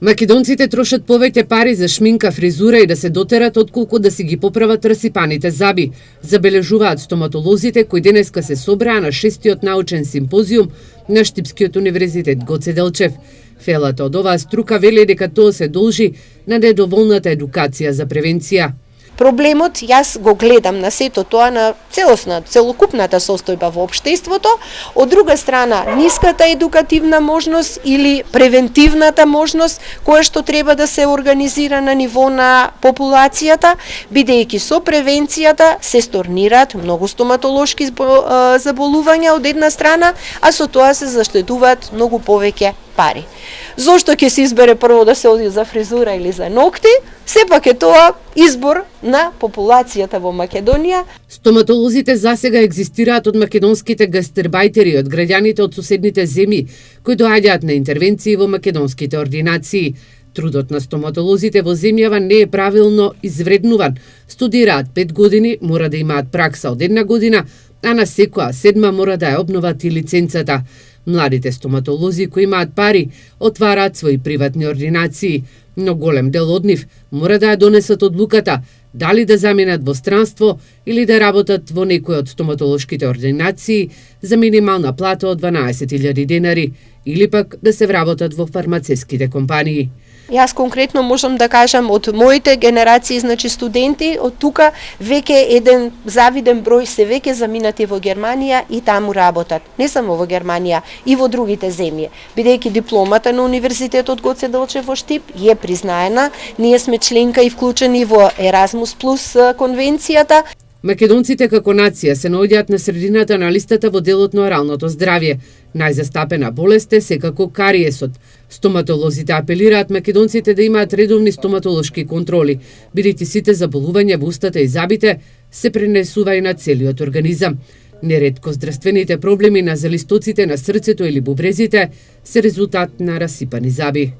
Македонците трошат повеќе пари за шминка, фризура и да се дотерат отколку да си ги поправат расипаните заби, забележуваат стоматолозите кои денеска се собраа на 6-тиот научен симпозиум на Штипскиот универзитет Гоце Делчев. Фелата од оваа струка вели дека тоа се должи на недоволната едукација за превенција. Проблемот јас го гледам на сето тоа, на целокупната состојба во општеството, од друга страна ниската едукативна можност или превентивната можност која што треба да се организира на ниво на популацијата, бидејќи со превенцијата се сторнираат многу стоматолошки заболувања од една страна, а со тоа се заштедуваат многу повеќе пари. Зошто ќе се избере прво да се оди за фризура или за ногти? Сепак е тоа избор на популацијата во Македонија. Стоматолозите засега екзистираат од македонските гастербајтери, од граѓаните од соседните земји, кои доаѓаат на интервенции во македонските ординации. Трудот на стоматолозите во земјава не е правилно извреднуван. Студираат 5 години, мора да имаат пракса од 1 година, а на секоја 7 мора да ја обноват и лиценцата. Младите стоматолози кои имаат пари отвараат своји приватни ординации, но голем дел од нив мора да ја донесат одлуката дали да заминат во странство или да работат во некој од стоматолошките ординации за минимална плата од 12.000 денари или пак да се вработат во фармацевските компании. Јас конкретно можам да кажам од моите генерации, значи студенти, од тука веќе еден завиден број се веќе заминати во Германија и таму работат. Не само во Германија, и во другите земји. Бидејќи дипломата на Универзитетот Гоце Делчев во Штип е признаена, ние сме членка и вклучени во Еразмус плюс конвенцијата. Македонците како нација се наоѓаат на средината на листата во делот на оралното здравје. Најзастапена болест е секако кариесот. Стоматолозите апелираат македонците да имаат редовни стоматолошки контроли, бидејќи сите заболувања во устата и забите се пренесува и на целиот организам. Неретко здравствените проблеми на залистоците на срцето или бубрезите се резултат на расипани заби.